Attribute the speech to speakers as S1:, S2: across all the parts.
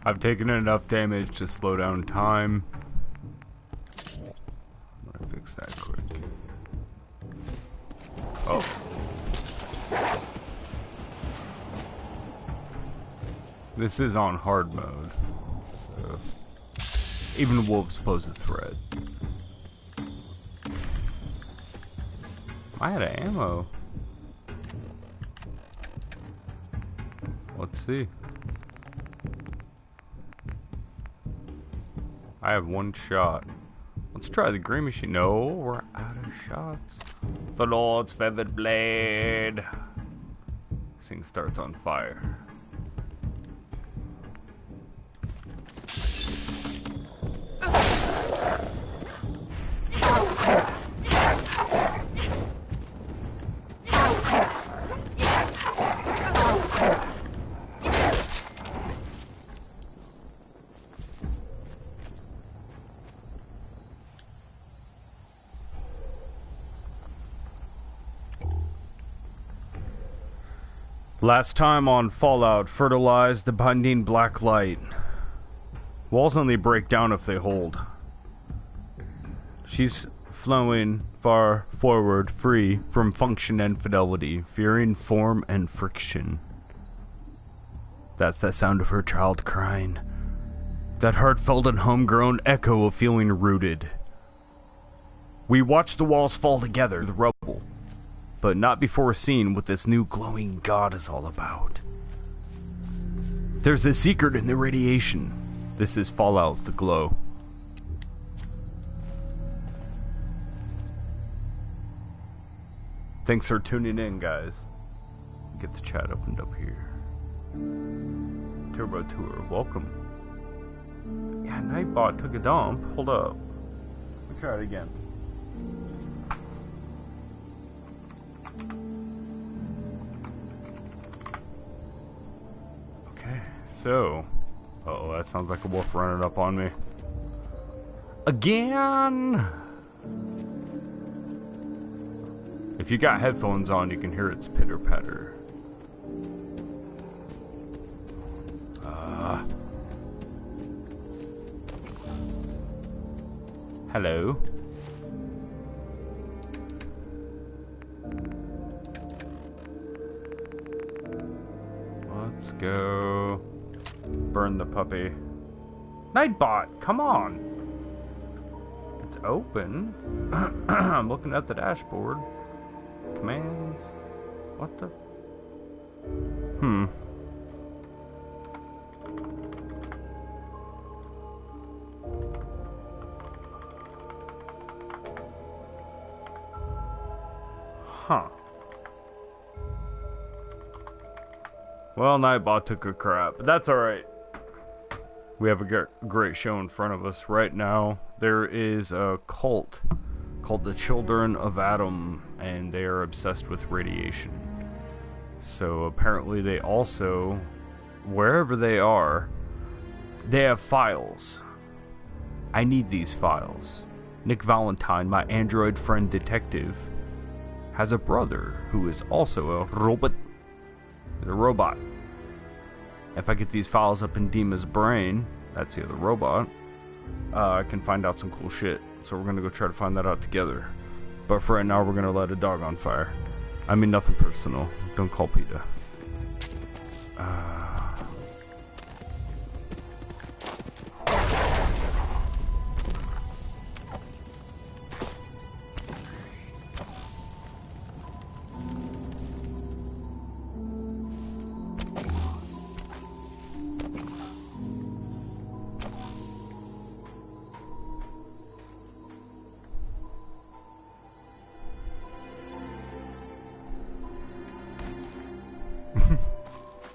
S1: I've taken enough damage to slow down time. I'm gonna fix that quick. Oh. This is on hard mode, so even wolves pose a threat. I had ammo. Let's see. I have one shot. Let's try the green machine. No, we're out of shots. The Lord's feathered blade. This thing starts on fire. Last time on Fallout, fertilize the binding black light. Walls only break down if they hold. She's flowing far forward, free from function and fidelity, fearing form and friction. That's the sound of her child crying. That heartfelt and homegrown echo of feeling rooted. We watch the walls fall together, the rubble, but not before seeing what this new glowing god is all about. There's a secret in the radiation. This is Fallout, the glow. Thanks for tuning in, guys. Get the chat opened up here. Turbo Tour, welcome. Yeah, Nightbot took a dump. Hold up. Let me try it again. Okay, so... Uh-oh, that sounds like a wolf running up on me. Again! If you got headphones on, you can hear its pitter-patter. Hello? Let's go... burn the puppy. Nightbot, come on! It's open. I'm looking at the dashboard. Commands. What the? Huh. Well, Nightbot took a crap, but that's alright. We have a great show in front of us right now. There is a cult called the Children of Adam, and they are obsessed with radiation. So apparently they also, wherever they are, they have files. I need these files. Nick Valentine, my android friend detective, has a brother who is also a robot. He's a robot. If I get these files up in Dima's brain, that's the other robot, I can find out some cool shit. So we're gonna go try to find that out together. But for right now, we're gonna light a dog on fire. I mean, nothing personal. Don't call PETA.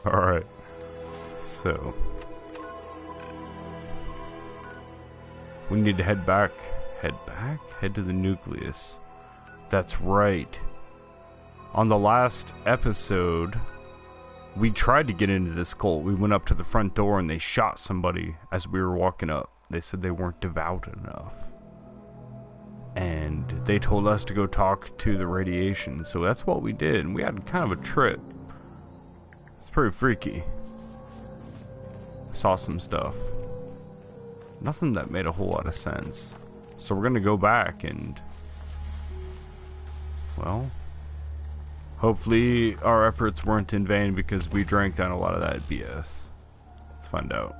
S1: Alright, so we need to head back. Head to the nucleus. That's right. On the last episode, we tried to get into this cult. We went up to the front door and they shot somebody as we were walking up. They said they weren't devout enough. And they told us to go talk to the radiation. So that's what we did. And we had kind of a trip. Pretty freaky. Saw some stuff. Nothing that made a whole lot of sense. So we're gonna go back and, well, hopefully our efforts weren't in vain because we drank down a lot of that BS. Let's find out.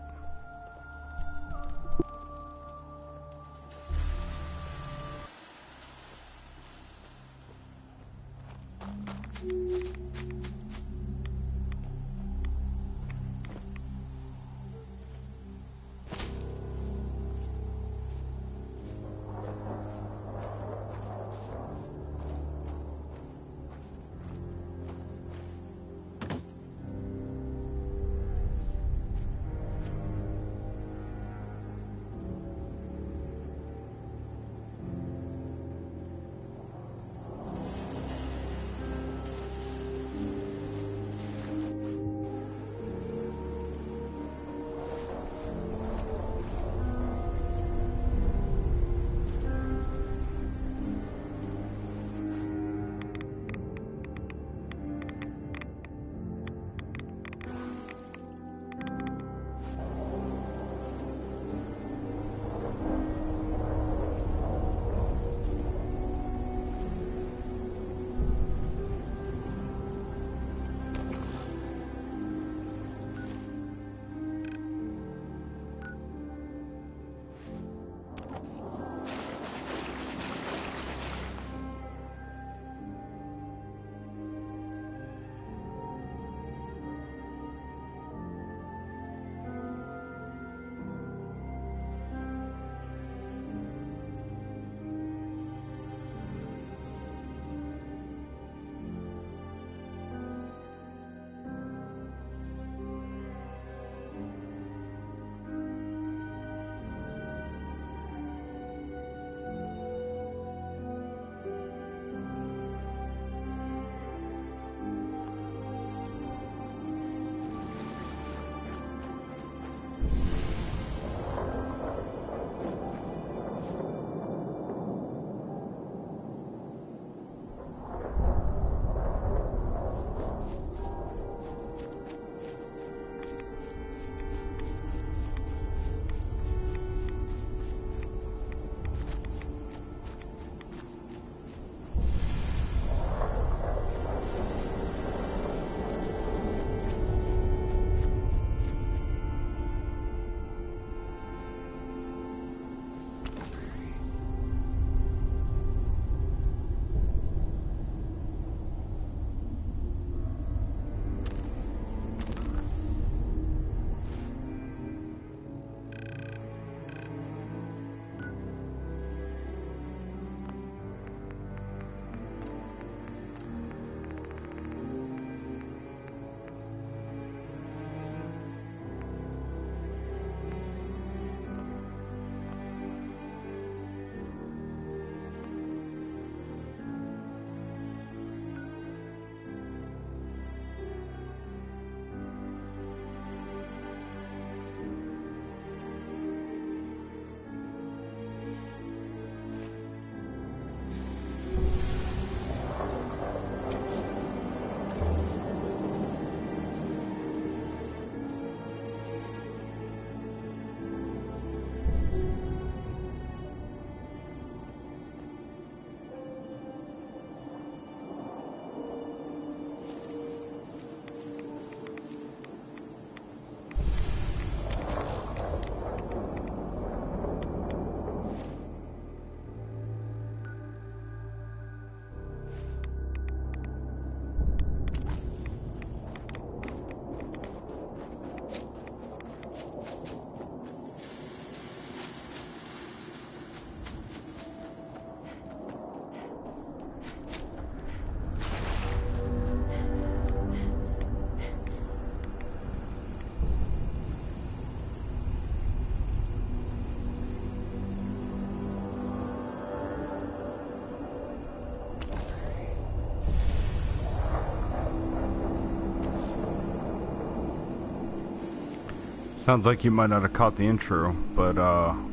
S1: Sounds like you might not have caught the intro, but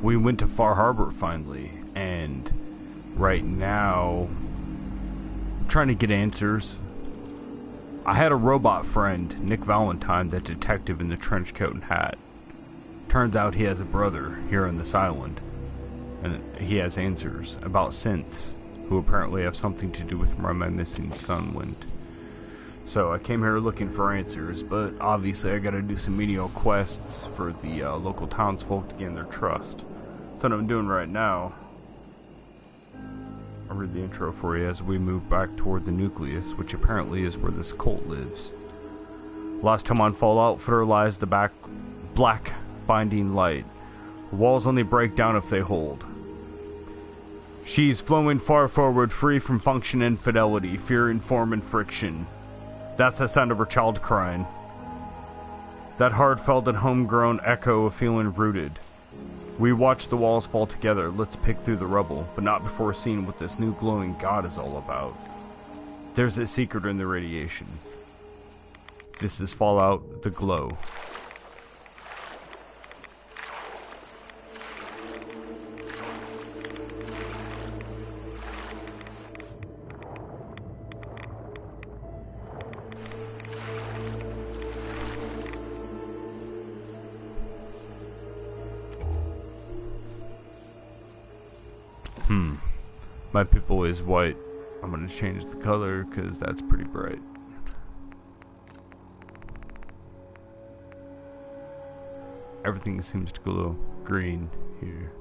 S1: we went to Far Harbor finally, and right now I'm trying to get answers. I had a robot friend, Nick Valentine, that detective in the trench coat and hat. Turns out he has a brother here on this island, and he has answers about synths, who apparently have something to do with where my missing son went. So I came here looking for answers, but obviously I gotta do some menial quests for the local townsfolk to gain their trust. That's what I'm doing right now. I'll read the intro for you as we move back toward the nucleus, which apparently is where this cult lives. Last time on Fallout, there lies the black binding light. The walls only break down if they hold. She's flowing far forward, free from function and fidelity, fear and form and friction. That's the sound of her child crying. That heartfelt and homegrown echo of feeling rooted. We watch the walls fall together. Let's pick through the rubble, but not before seeing what this new glowing god is all about. There's a secret in the radiation. This is Fallout: The Glow. My pupil is white. I'm gonna change the color because that's pretty bright. Everything seems to glow green here.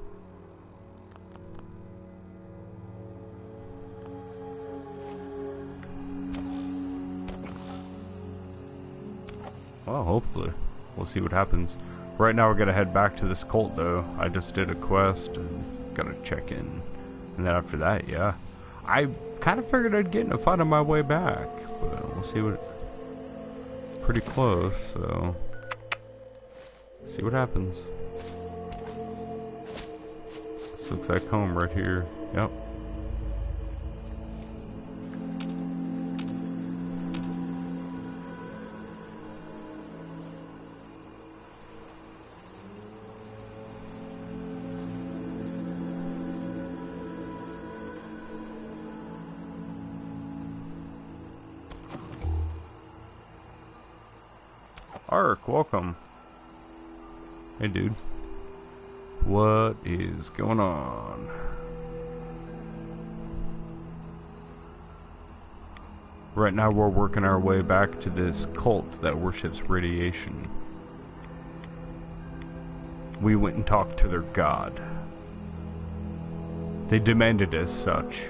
S1: Well, hopefully. We'll see what happens. Right now we're gonna head back to this cult though. I just did a quest and gotta check in. And then after that, yeah. I kind of figured I'd get in a fight on my way back. But we'll see what... Pretty close, so... See what happens. This looks like home right here. Yep. Ark, welcome. Hey, dude. What is going on? Right now we're working our way back to this cult that worships radiation. We went and talked to their god. They demanded as such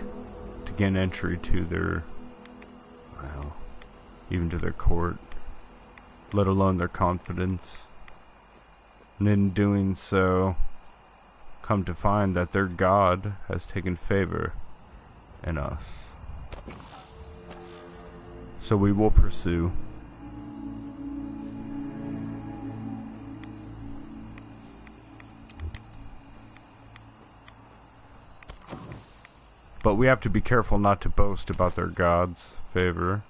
S1: to gain entry to their, well, even to their court, let alone their confidence. And in doing so, come to find that their god has taken favor in us. So we will pursue. But we have to be careful not to boast about their god's favor.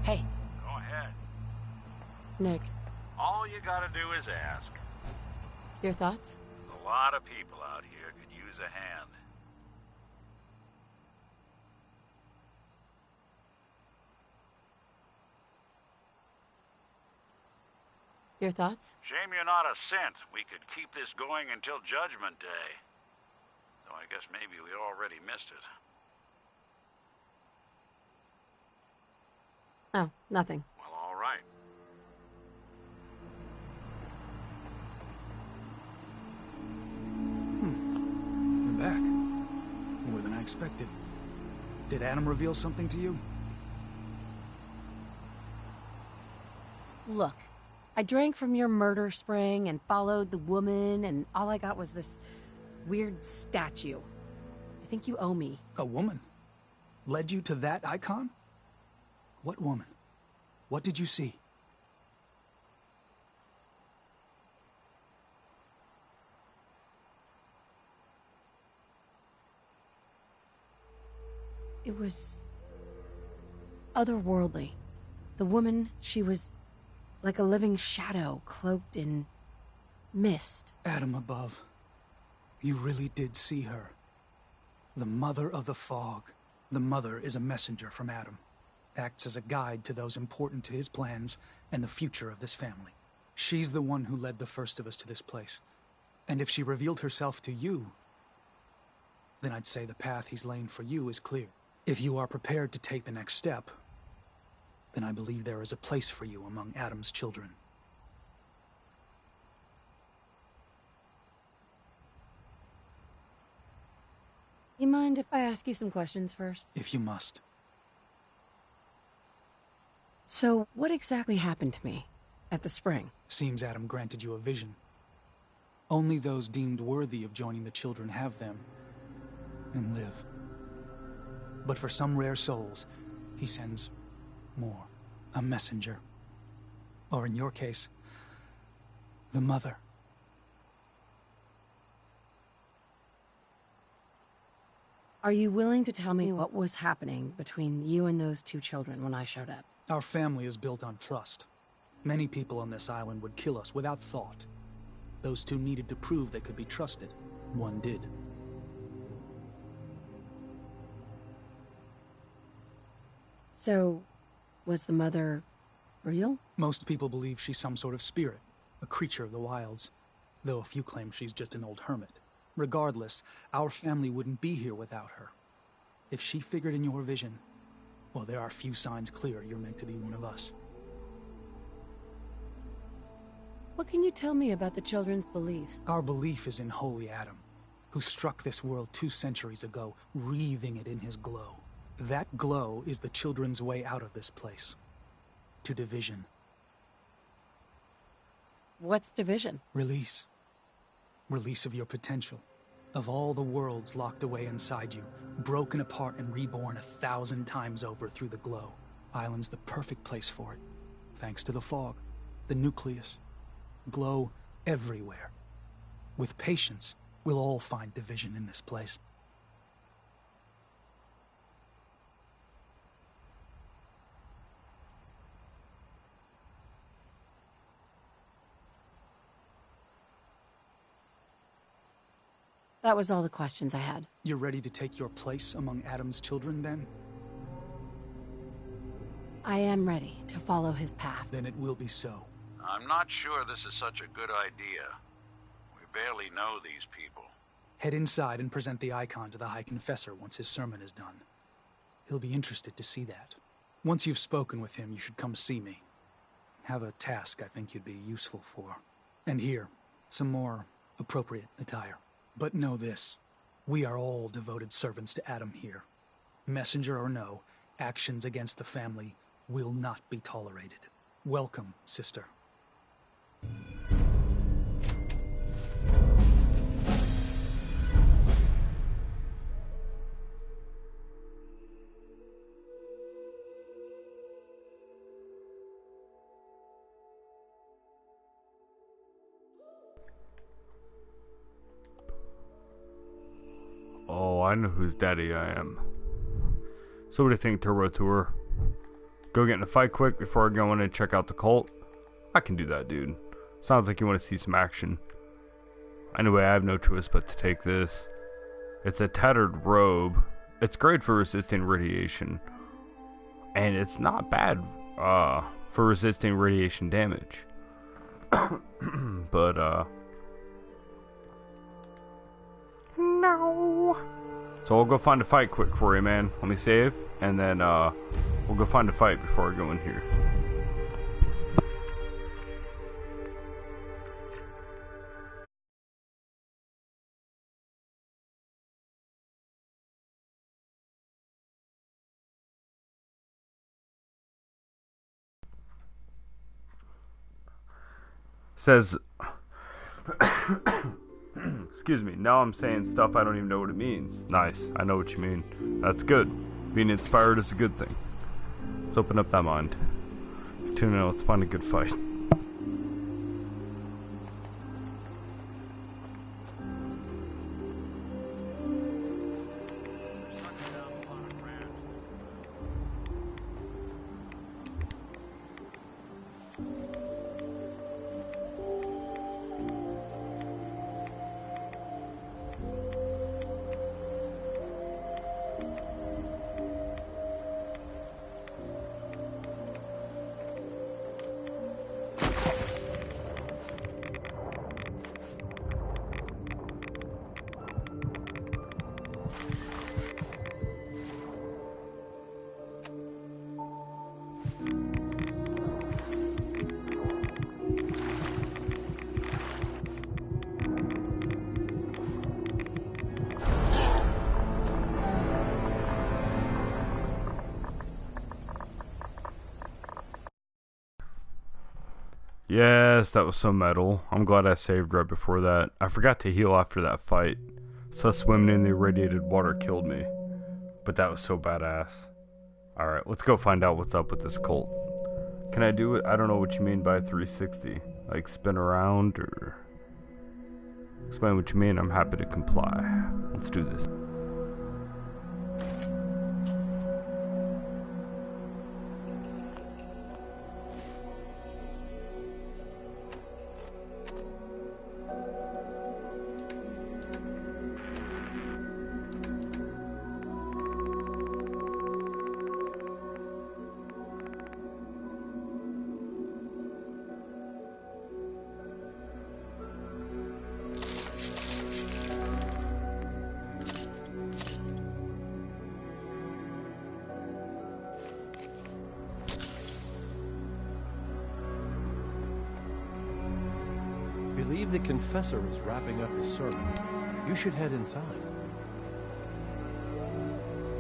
S2: Hey.
S3: Go ahead.
S2: Nick,
S3: All you gotta do is ask.
S2: your thoughts?
S3: A lot of people out here could use a hand.
S2: Your thoughts?
S3: Shame you're not a synth. We could keep this going until Judgment Day. Though I guess maybe we already missed it.
S2: Oh, nothing.
S3: Well, all right.
S4: You're back. More than I expected. Did Adam reveal something to you?
S2: Look, I drank from your murder spring and followed the woman, and all I got was this weird statue. I think you owe me.
S4: A woman? Led you to that icon? What woman? What did you see?
S2: It was otherworldly. The woman, she was like a living shadow cloaked in mist.
S4: Adam above. You really did see her. The Mother of the Fog. The Mother is a messenger from Adam. Acts as a guide to those important to his plans and the future of this family. She's the one who led the first of us to this place. And if she revealed herself to you, then I'd say the path he's laying for you is clear. If you are prepared to take the next step, then I believe there is a place for you among Adam's children.
S2: You mind if I ask you some questions first?
S4: If you must.
S2: So, what exactly happened to me at the spring?
S4: Seems Adam granted you a vision. Only those deemed worthy of joining the children have them and live. But for some rare souls, he sends more. A messenger. Or in your case, the Mother.
S2: Are you willing to tell me what was happening between you and those two children when I showed up?
S4: Our family is built on trust. Many people on this island would kill us without thought. Those two needed to prove they could be trusted. One did.
S2: So, was the Mother real?
S4: Most people believe she's some sort of spirit, a creature of the wilds, though a few claim she's just an old hermit. Regardless, our family wouldn't be here without her. If she figured in your vision, well, there are few signs clear you're meant to be one of us.
S2: What can you tell me about the children's beliefs?
S4: Our belief is in Holy Adam, who struck this world 2 centuries ago, wreathing it in his glow. That glow is the children's way out of this place. To division.
S2: What's division?
S4: Release. Release of your potential. Of all the worlds locked away inside you, broken apart and reborn 1,000 times over through the glow. Island's the perfect place for it. Thanks to the fog, the nucleus. Glow everywhere. With patience, we'll all find division in this place.
S2: That was all the questions I had.
S4: You're ready to take your place among Adam's children, then?
S2: I am ready to follow his path.
S4: Then it will be so.
S3: I'm not sure this is such a good idea. We barely know these people.
S4: Head inside and present the icon to the High Confessor once his sermon is done. He'll be interested to see that. Once you've spoken with him, you should come see me. Have a task I think you'd be useful for. And here, some more appropriate attire. But know this, we are all devoted servants to Adam here. Messenger or no, actions against the family will not be tolerated. Welcome, sister.
S1: Oh, I know whose daddy I am. So what do you think, Turbo Tour? Go get in a fight quick before I go in and check out the cult? I can do that, dude. Sounds like you want to see some action. Anyway, I have no choice but to take this. It's a tattered robe. It's great for resisting radiation. And it's not bad for resisting radiation damage. But, no. So I'll go find a fight quick for you, man. Let me save, and then we'll go find a fight before I go in here. Says, excuse me, now I'm saying stuff I don't even know what it means. Nice, I know what you mean. That's good. Being inspired is a good thing. Let's open up that mind. Tune in, let's find a good fight. Yes, that was so metal. I'm glad I saved right before that. I forgot to heal after that fight. So swimming in the irradiated water killed me. But that was so badass. Alright, let's go find out what's up with this cult. Can I do it? I don't know what you mean by 360. Like spin around or... Explain what you mean, I'm happy to comply. Let's do this.
S5: I believe the confessor is wrapping up his sermon. You should head inside.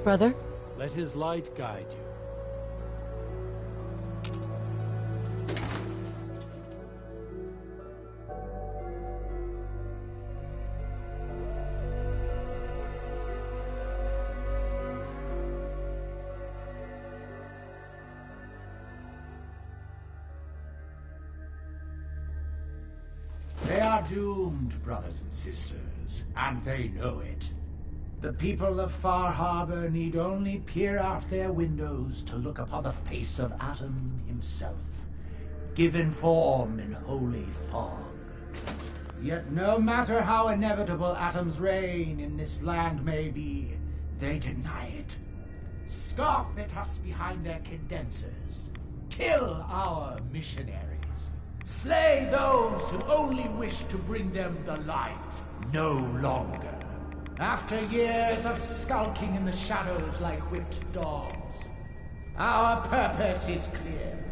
S2: Brother?
S5: Let his light guide you.
S6: They are doomed, brothers and sisters, and they know it. The people of Far Harbor need only peer out their windows to look upon the face of Atom himself, given form in holy fog. Yet no matter how inevitable Atom's reign in this land may be, they deny it. Scoff at us behind their condensers. Kill our missionaries. Slay those who only wish to bring them the light no longer. After years of skulking in the shadows like whipped dogs, our purpose is clear.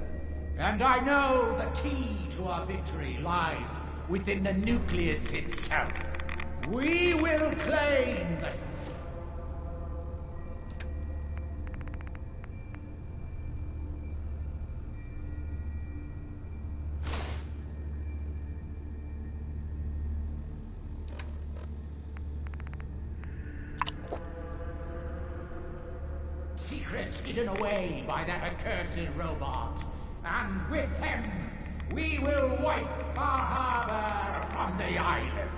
S6: And I know the key to our victory lies within the nucleus itself. We will claim the... secrets hidden away by that accursed robot. And with them, we will wipe Far Harbor from the island.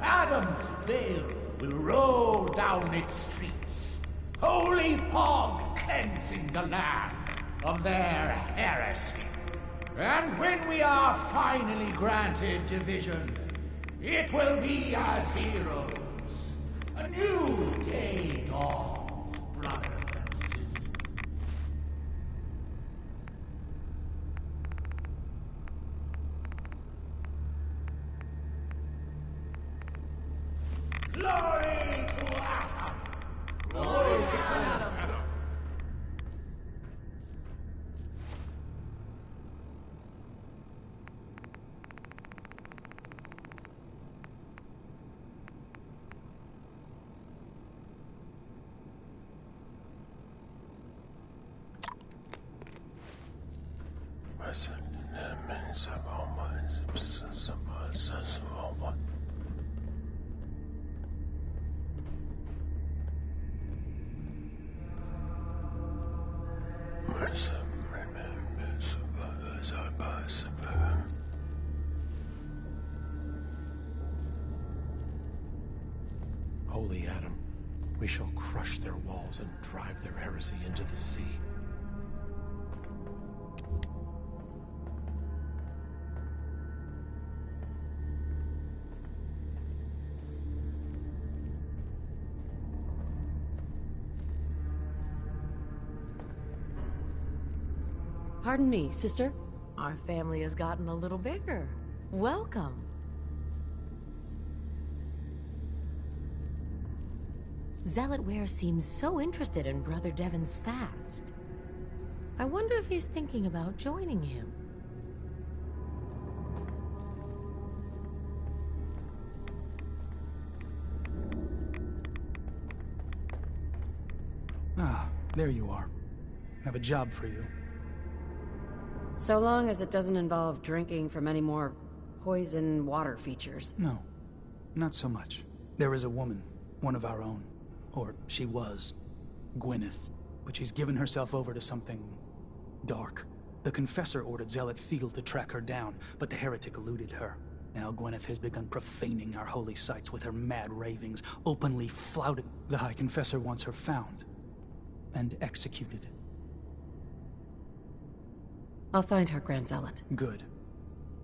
S6: Adam's veil will roll down its streets. Holy fog cleansing the land of their heresy. And when we are finally granted division, it will be as heroes. A new day dawns, brothers and sisters. Glory to Atom! Glory to Atom!
S5: Holy Adam, we shall crush their walls and drive their heresy into the sea.
S2: Pardon me, sister. Our family has gotten a little bigger. Welcome. Zealot Ware seems so interested in Brother Devon's fast. I wonder if he's thinking about joining him.
S4: Ah, there you are. I have a job for you.
S2: So long as it doesn't involve drinking from any more poison water features.
S4: No, not so much. There is a woman, one of our own. Or she was. Gwyneth. But she's given herself over to something dark. The Confessor ordered Zealot Field to track her down, but the heretic eluded her. Now Gwyneth has begun profaning our holy sites with her mad ravings, openly flouting. The High Confessor wants her found and executed.
S2: I'll find her, Grand Zealot.
S4: Good.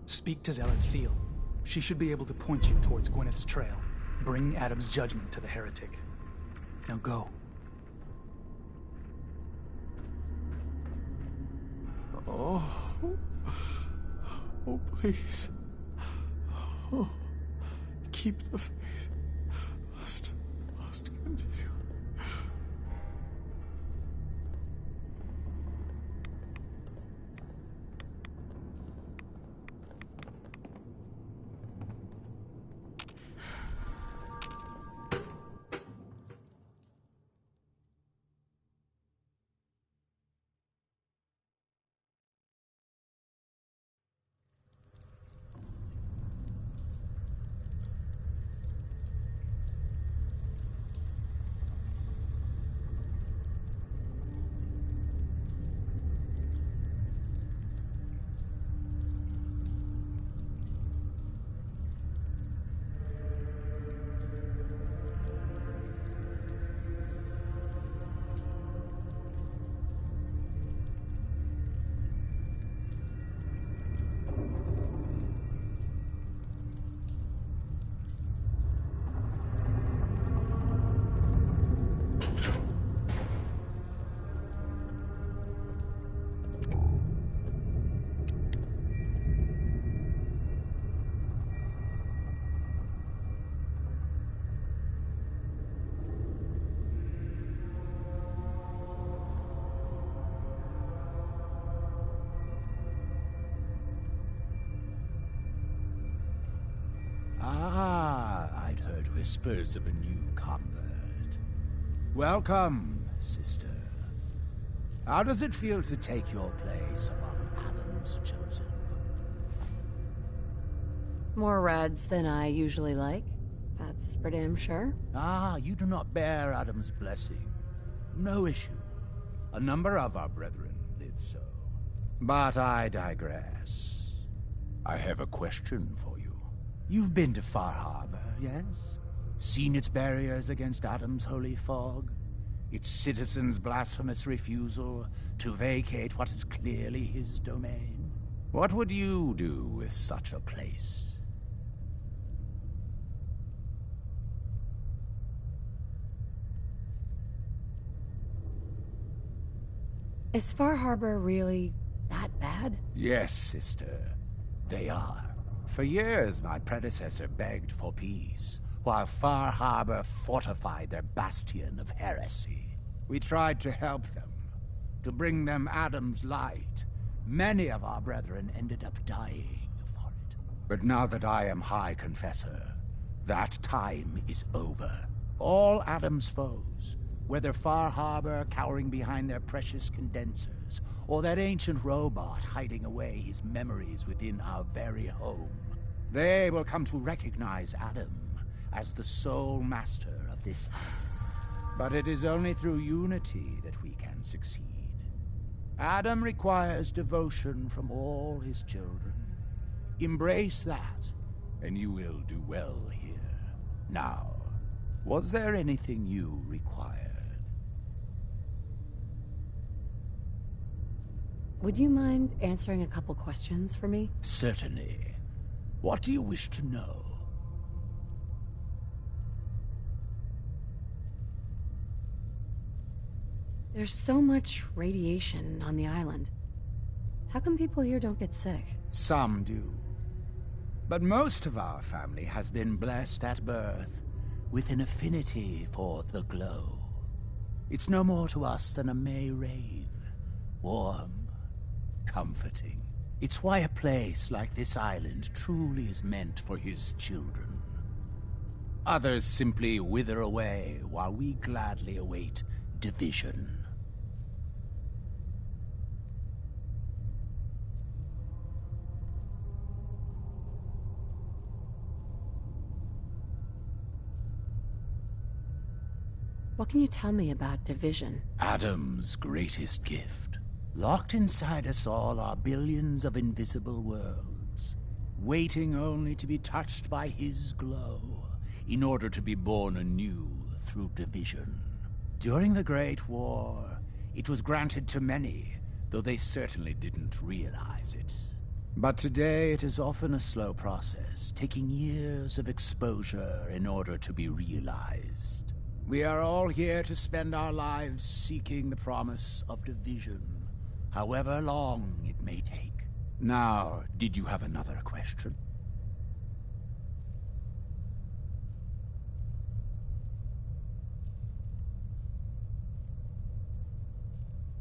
S4: Speak to Zealot Field. She should be able to point you towards Gwyneth's trail. Bring Adam's judgment to the heretic. Now go.
S5: Oh, please. Oh, keep the faith. Must continue.
S6: I'd heard whispers of a new convert. Welcome, sister. How does it feel to take your place among Adam's chosen?
S2: More reds than I usually like. That's for damn sure.
S6: You do not bear Adam's blessing. No issue. A number of our brethren live so. But I digress. I have a question for you. You've been to Far Harbor, yes? Seen its barriers against Adam's holy fog? Its citizens' blasphemous refusal to vacate what is clearly his domain? What would you do with such a place?
S2: Is Far Harbor really that bad?
S6: Yes, sister. They are. For years, my predecessor begged for peace, while Far Harbor fortified their bastion of heresy. We tried to help them, to bring them Adam's light. Many of our brethren ended up dying for it. But now that I am High Confessor, that time is over. All Adam's foes, whether Far Harbor cowering behind their precious condensers, or that ancient robot hiding away his memories within our very home, They will come to recognize Adam as the sole master of this island. But it is only through unity that we can succeed. Adam requires devotion from all his children. Embrace that, and you will do well here. Now, was there anything you required?
S2: Would you mind answering a couple questions for me?
S6: Certainly. What do you wish to know?
S2: There's so much radiation on the island. How come people here don't get sick?
S6: Some do. But most of our family has been blessed at birth with an affinity for the glow. It's no more to us than a May rain. Warm, comforting. It's why a place like this island truly is meant for his children. Others simply wither away while we gladly await division.
S2: What can you tell me about division?
S6: Adam's greatest gift. Locked inside us all are billions of invisible worlds, waiting only to be touched by his glow, in order to be born anew through division. During the Great War, it was granted to many, though they certainly didn't realize it. But today it is often a slow process, taking years of exposure in order to be realized. We are all here to spend our lives seeking the promise of division, however long it may take. Now, did you have another question?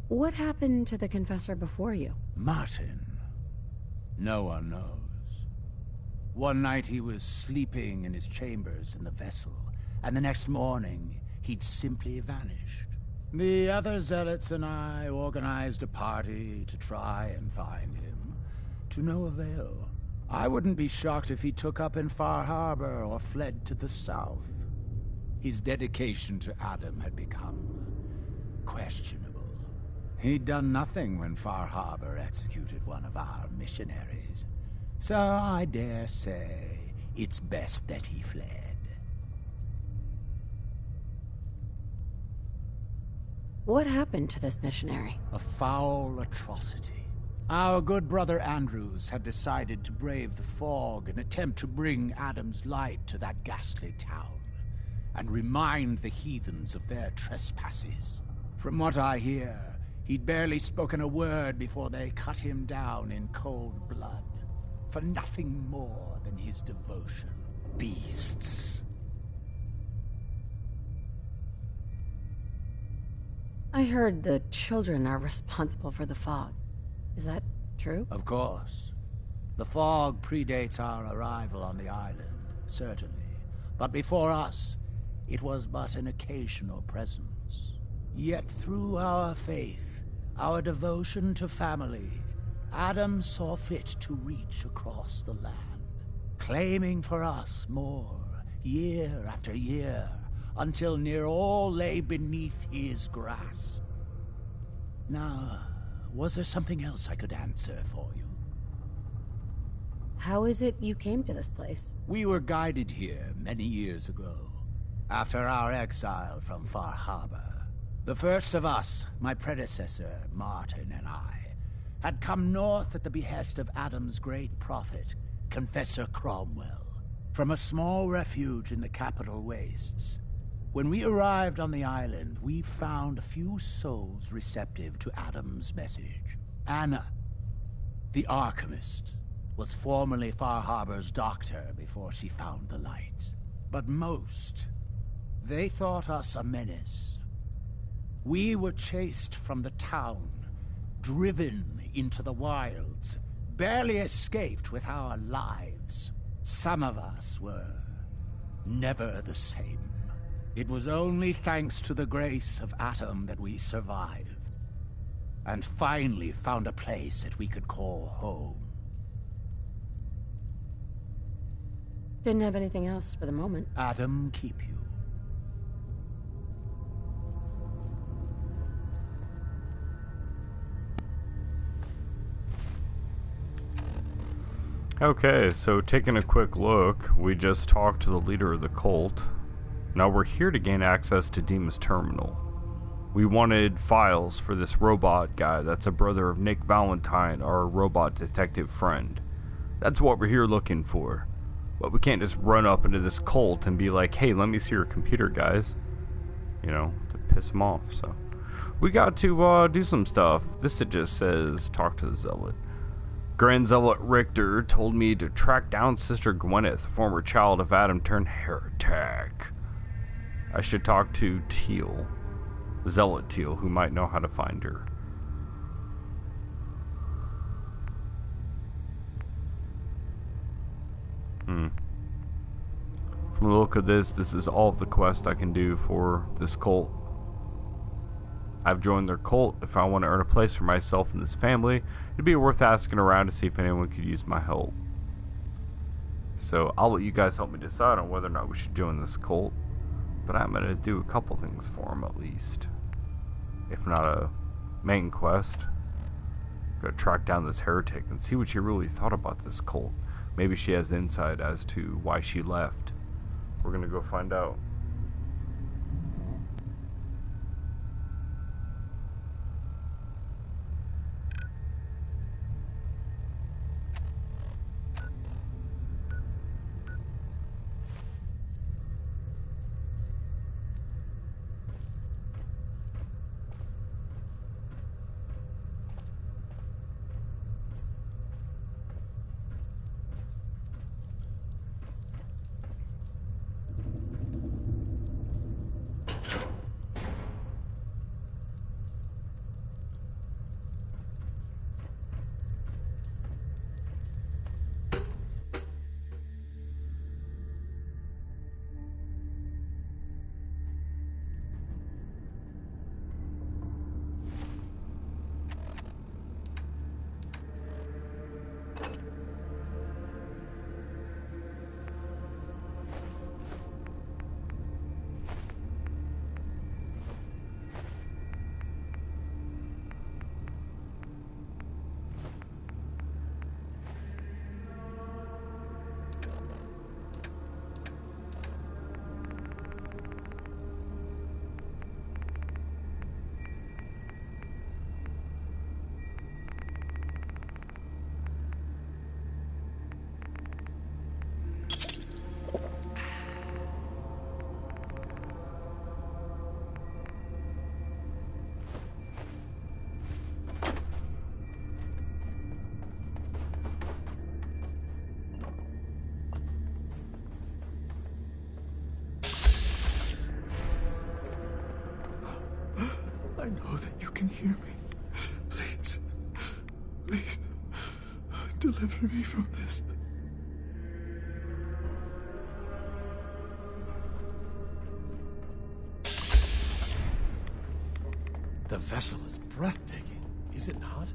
S2: What happened to the confessor before you?
S6: Martin. No one knows. One night he was sleeping in his chambers in the vessel, and the next morning he'd simply vanished. The other zealots and I organized a party to try and find him, to no avail. I wouldn't be shocked if he took up in Far Harbor or fled to the south. His dedication to Adam had become questionable. He'd done nothing when Far Harbor executed one of our missionaries, so I dare say it's best that he fled.
S2: What happened to this missionary?
S6: A foul atrocity. Our good brother Andrews had decided to brave the fog and attempt to bring Adam's light to that ghastly town, and remind the heathens of their trespasses. From what I hear, he'd barely spoken a word before they cut him down in cold blood, for nothing more than his devotion. Beasts.
S2: I heard the children are responsible for the fog. Is that true?
S6: Of course. The fog predates our arrival on the island, certainly. But before us, it was but an occasional presence. Yet through our faith, our devotion to family, Adam saw fit to reach across the land, claiming for us more, year after year, until near all lay beneath his grasp. Now, was there something else I could answer for you?
S2: How is it you came to this place?
S6: We were guided here many years ago, after our exile from Far Harbor. The first of us, my predecessor, Martin, and I, had come north at the behest of Adam's great prophet, Confessor Cromwell, from a small refuge in the capital wastes. When we arrived on the island, we found a few souls receptive to Adam's message. Anna, the alchemist, was formerly Far Harbor's doctor before she found the light. But most, they thought us a menace. We were chased from the town, driven into the wilds, barely escaped with our lives. Some of us were never the same. It was only thanks to the grace of Adam that we survived, and finally found a place that we could call home.
S2: Didn't have anything else for the moment.
S6: Adam keep you.
S1: Okay, so taking a quick look, we just talked to the leader of the cult. Now we're here to gain access to Dima's terminal. We wanted files for this robot guy that's a brother of Nick Valentine, our robot detective friend. That's what we're here looking for. But we can't just run up into this cult and be like, hey, let me see your computer, guys. You know, to piss them off, so. We got to do some stuff. This it just says, talk to the zealot. Grand Zealot Richter told me to track down Sister Gwyneth, former child of Adam turned heretic. I should talk to Teal, Zealot Teal, who might know how to find her. From the look of this is all of the quest I can do for this cult. I've joined their cult. If I want to earn a place for myself in this family, it'd be worth asking around to see if anyone could use my help. So I'll let you guys help me decide on whether or not we should join this cult. But I'm going to do a couple things for them at least. If not a main quest. Gotta track down this heretic and see what she really thought about this cult. Maybe she has insight as to why she left. We're going to go find out.
S4: I know that you can hear me. Please, please, deliver me from this.
S5: The vessel is breathtaking, is it not?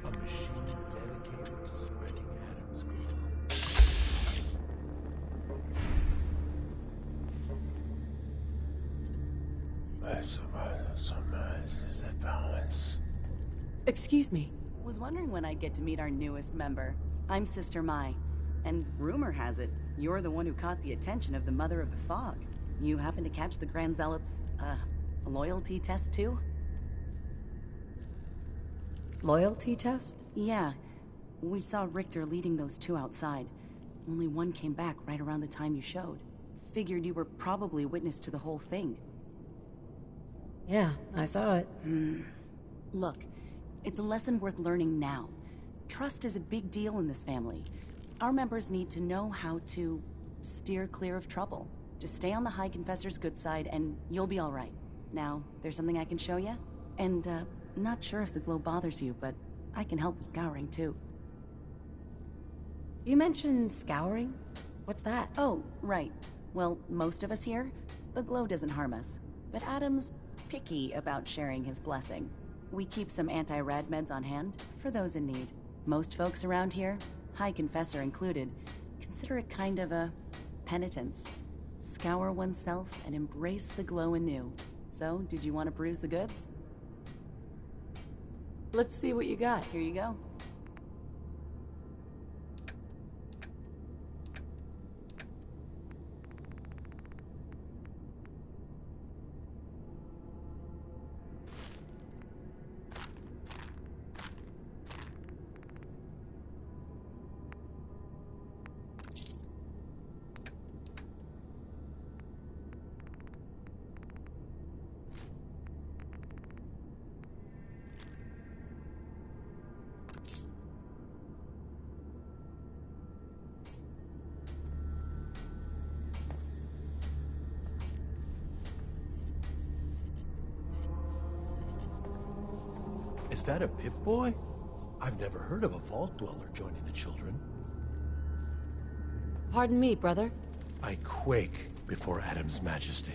S5: A machine dedicated to spreading Adam's glow.
S2: Excuse me.
S7: Was wondering when I'd get to meet our newest member. I'm Sister Mai, and rumor has it, you're the one who caught the attention of the Mother of the Fog. You happen to catch the Grand Zealot's, loyalty test too?
S2: Loyalty test?
S7: Yeah. We saw Richter leading those two outside. Only one came back right around the time you showed. Figured you were probably witness to the whole thing.
S2: Yeah, I saw it.
S7: Look, it's a lesson worth learning now. Trust is a big deal in this family. Our members need to know how to steer clear of trouble. Just stay on the High Confessor's good side and you'll be all right. Now, there's something I can show you? And, not sure if the glow bothers you, but I can help with scouring too.
S2: You mentioned scouring? What's that?
S7: Oh, right. Well, most of us here, the glow doesn't harm us. But Adam's picky about sharing his blessing. We keep some anti-rad meds on hand for those in need. Most folks around here, High Confessor included, Consider it kind of a penitence. Scour oneself and embrace the glow anew. So, did you want to bruise the goods?
S2: Let's see what you got.
S7: Here you go.
S5: Is that a Pip-Boy? I've never heard of a Vault Dweller joining the children.
S2: Pardon me, brother.
S5: I quake before Adam's majesty.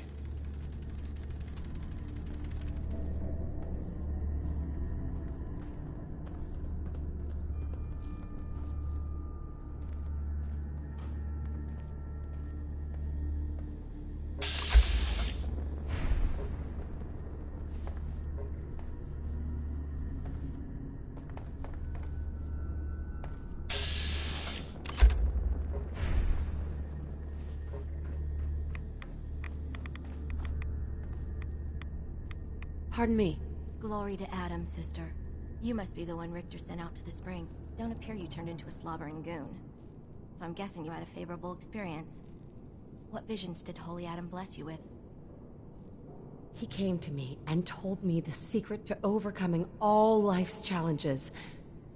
S2: Pardon me.
S8: Glory to Adam, sister. You must be the one Richter sent out to the spring. Don't appear you turned into a slobbering goon. So I'm guessing you had a favorable experience. What visions did Holy Adam bless you with?
S2: He came to me and told me the secret to overcoming all life's challenges.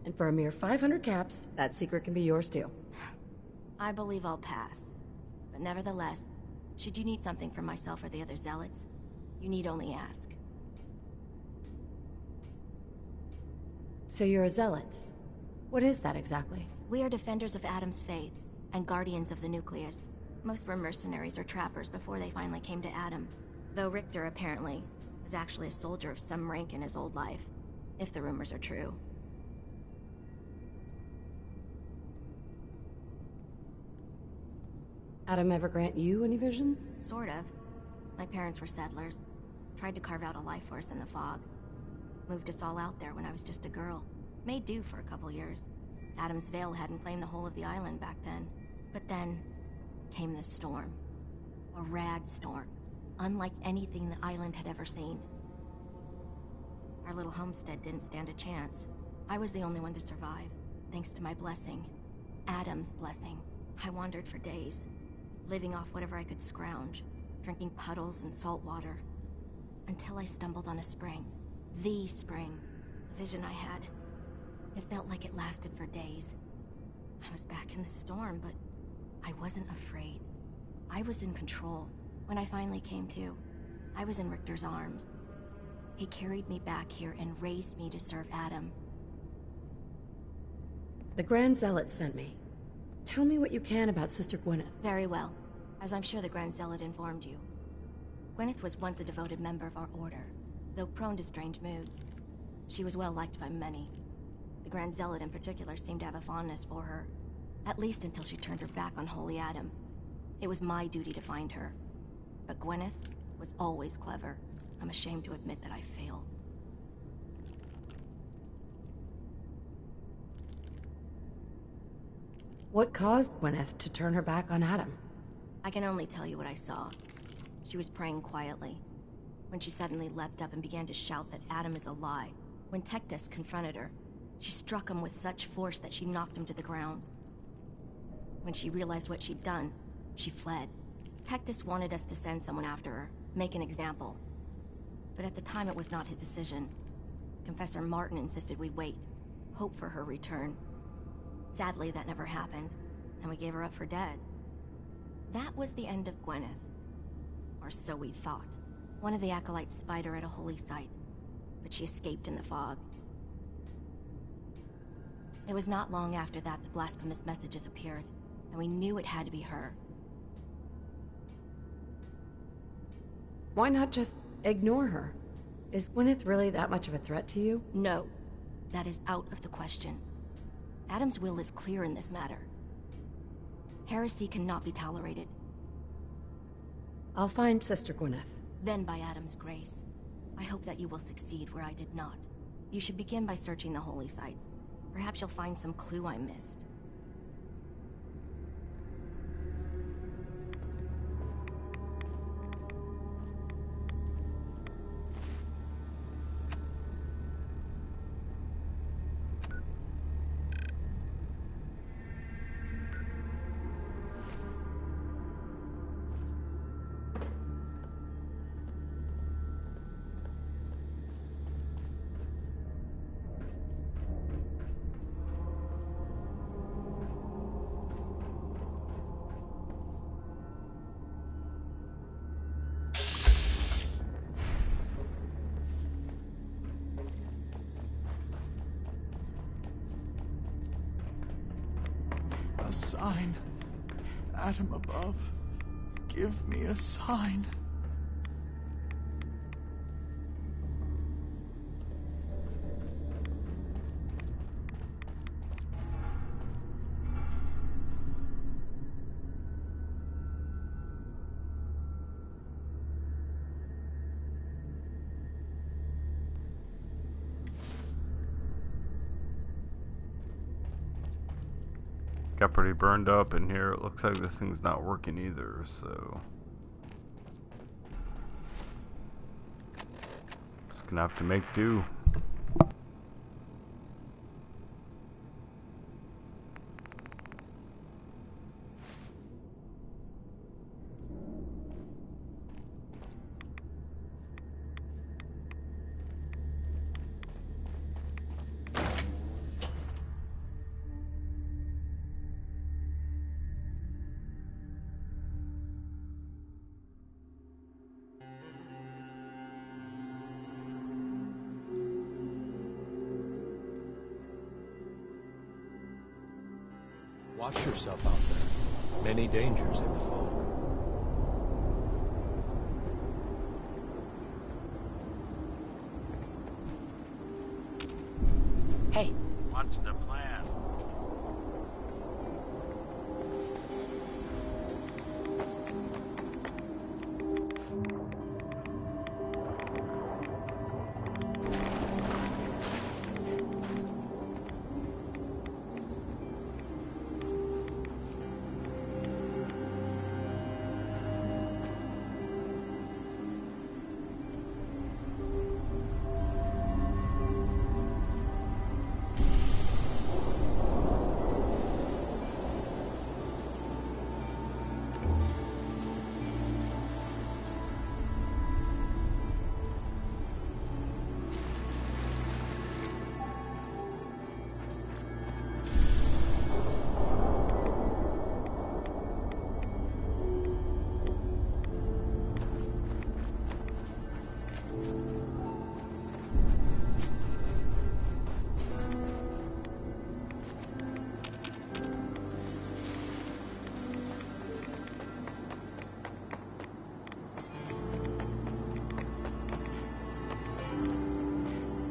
S2: And for a mere 500 caps, that secret can be yours too.
S8: I believe I'll pass. But nevertheless, should you need something from myself or the other zealots, you need only ask.
S2: So you're a zealot. What is that exactly?
S8: We are defenders of Adam's faith, and guardians of the nucleus. Most were mercenaries or trappers before they finally came to Adam. Though Richter, apparently, was actually a soldier of some rank in his old life, if the rumors are true.
S2: Adam ever grant you any visions?
S8: Sort of. My parents were settlers. Tried to carve out a life for us in the fog. Moved us all out there when I was just a girl. Made do for a couple years. Adam's Veil hadn't claimed the whole of the island back then. But then came this storm. A rad storm. Unlike anything the island had ever seen. Our little homestead didn't stand a chance. I was the only one to survive, thanks to my blessing. Adam's blessing. I wandered for days, living off whatever I could scrounge, drinking puddles and salt water, until I stumbled on a spring. The spring. The vision I had. It felt like it lasted for days. I was back in the storm, but I wasn't afraid. I was in control. When I finally came to, I was in Richter's arms. He carried me back here and raised me to serve Adam.
S2: The Grand Zealot sent me. Tell me what you can about Sister Gwyneth.
S8: Very well, as I'm sure the Grand Zealot informed you. Gwyneth was once a devoted member of our order, though prone to strange moods. She was well liked by many. The Grand Zealot in particular seemed to have a fondness for her, at least until she turned her back on Holy Adam. It was my duty to find her. But Gwyneth was always clever. I'm ashamed to admit that I failed.
S2: What caused Gwyneth to turn her back on Adam?
S8: I can only tell you what I saw. She was praying quietly, when she suddenly leapt up and began to shout that Adam is a lie. When Tectus confronted her, she struck him with such force that she knocked him to the ground. When she realized what she'd done, she fled. Tectus wanted us to send someone after her, make an example. But at the time it was not his decision. Confessor Martin insisted we wait, hope for her return. Sadly, that never happened, and we gave her up for dead. That was the end of Gwyneth. Or so we thought. One of the acolytes spied her at a holy site, but she escaped in the fog. It was not long after that the blasphemous messages appeared, and we knew it had to be her.
S2: Why not just ignore her? Is Gwyneth really that much of a threat to you?
S8: No, that is out of the question. Adam's will is clear in this matter. Heresy cannot be tolerated.
S2: I'll find Sister Gwyneth.
S8: Then by Adam's grace. I hope that you will succeed where I did not. You should begin by searching the holy sites. Perhaps you'll find some clue I missed.
S5: A sign. Adam above, give me a sign.
S1: Got pretty burned up in here. It looks like this thing's not working either, so just gonna have to make do.
S5: Watch yourself out there. Many dangers in the fog.
S2: Hey.
S3: What's the plan?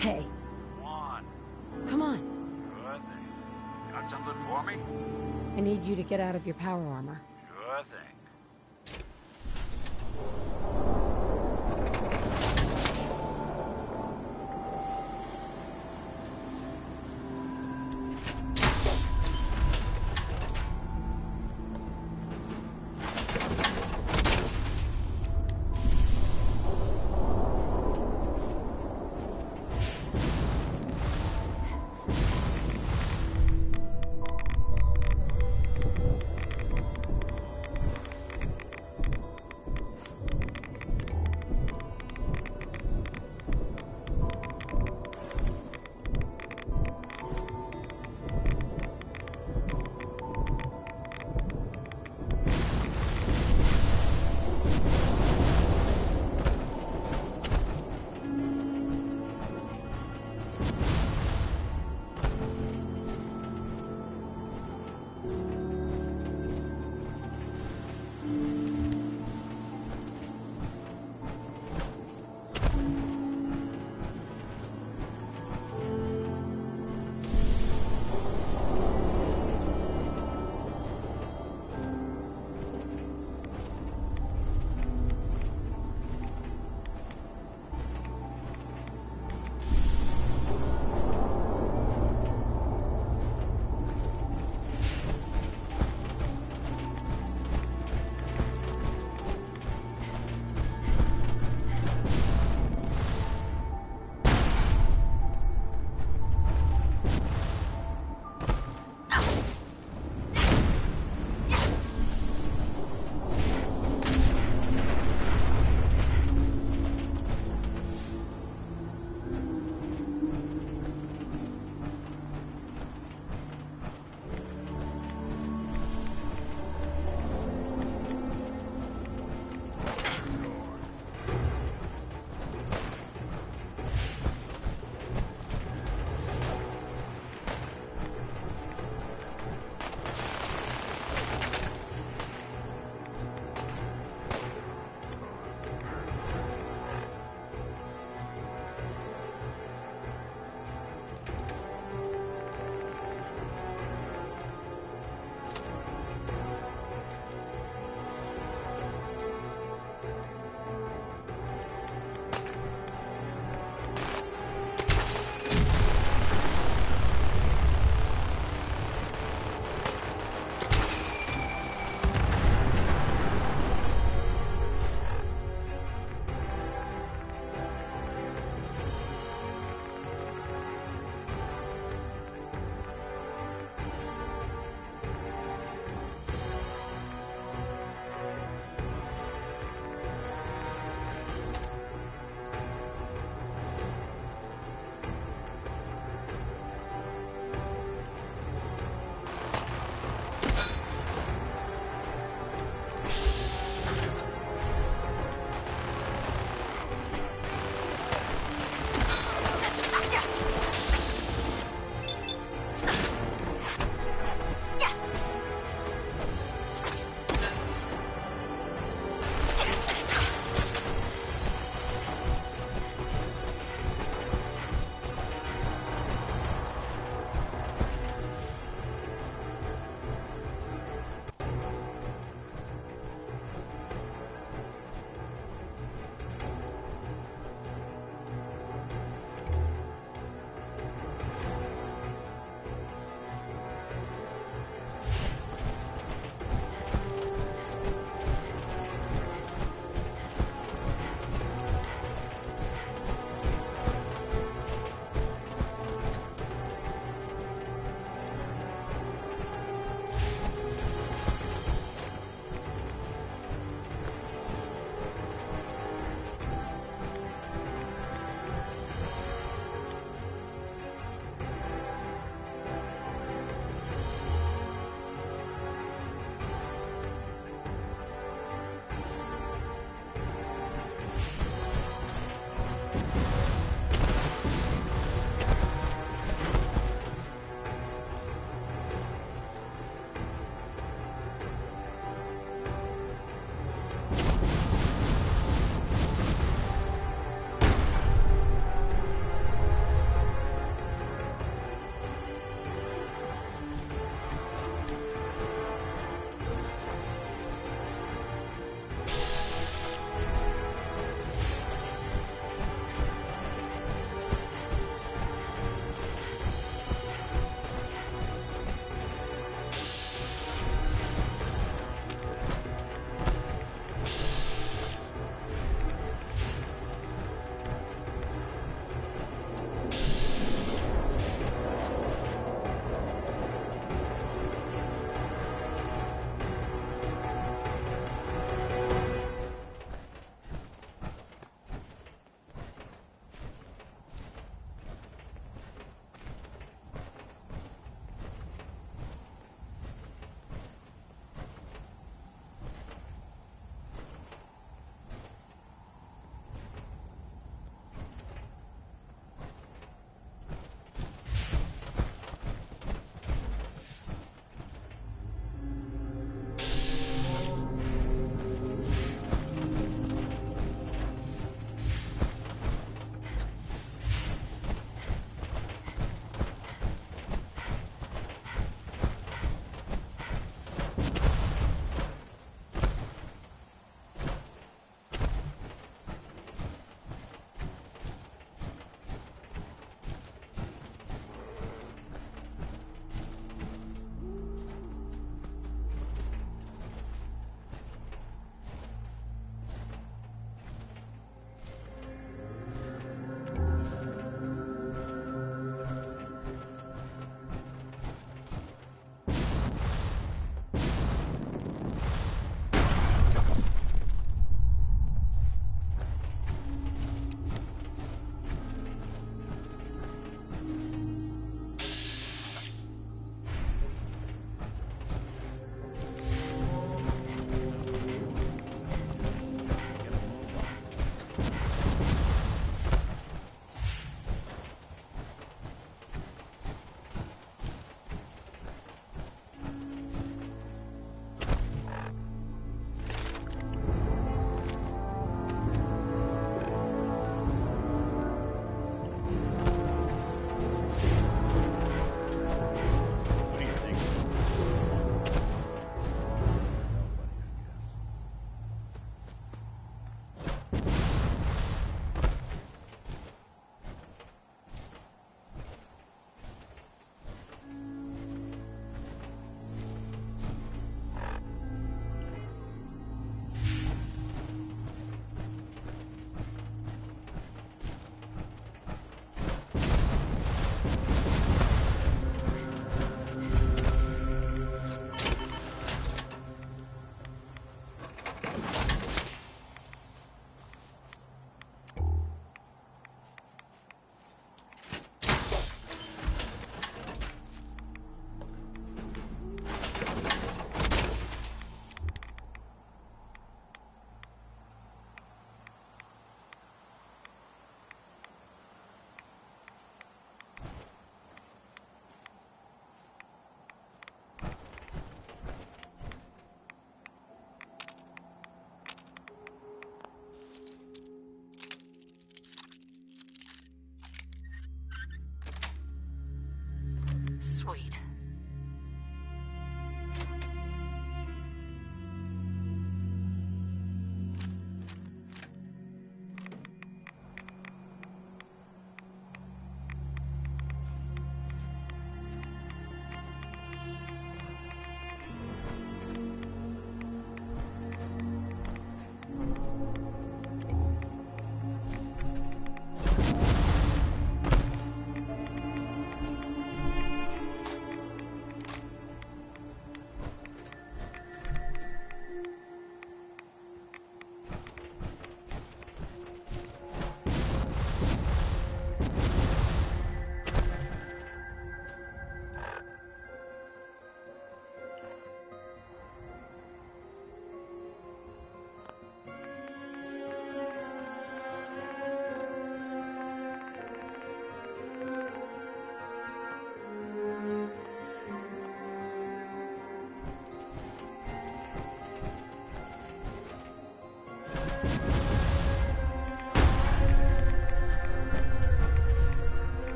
S2: Hey.
S3: One.
S2: Come on.
S3: Sure thing. Got something for me?
S2: I need you to get out of your power armor.
S3: Sure thing.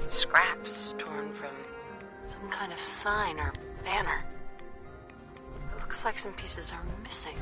S2: Scraps torn from some kind of sign or banner. It looks like some pieces are missing.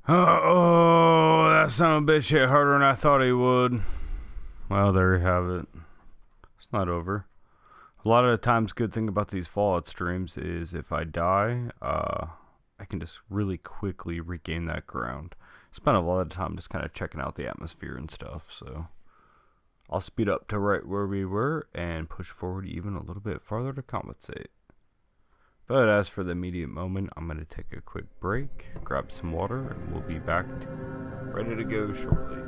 S1: Oh, that son of a bitch hit harder than I thought he would. Well, there you have it. It's not over. A lot of the times, good thing about these Fallout streams is if I die, I can just really quickly regain that ground. Spend a lot of time just kind of checking out the atmosphere and stuff, so I'll speed up to right where we were and push forward even a little bit farther to compensate. But as for the immediate moment, I'm going to take a quick break, grab some water, and we'll be back ready to go shortly.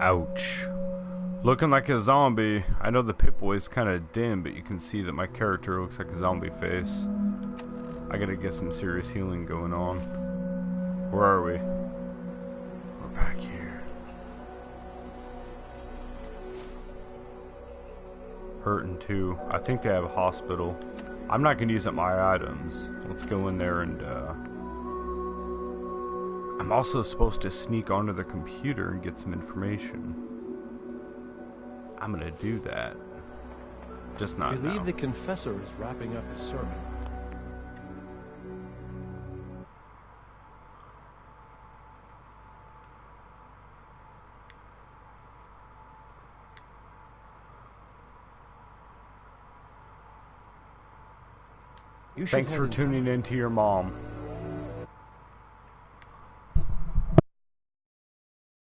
S1: Ouch. Looking like a zombie. I know the Pip-Boy is kind of dim, but you can see that my character looks like a zombie face. I gotta get some serious healing going on. Where are we? We're back here. Hurting too. I think they have a hospital. I'm not gonna use up my items. Let's go in there and I'm also supposed to sneak onto the computer and get some information. I'm gonna do that. Just not
S5: I believe
S1: now.
S5: the confessor is wrapping up his sermon.
S1: Thanks for tuning in to your mom.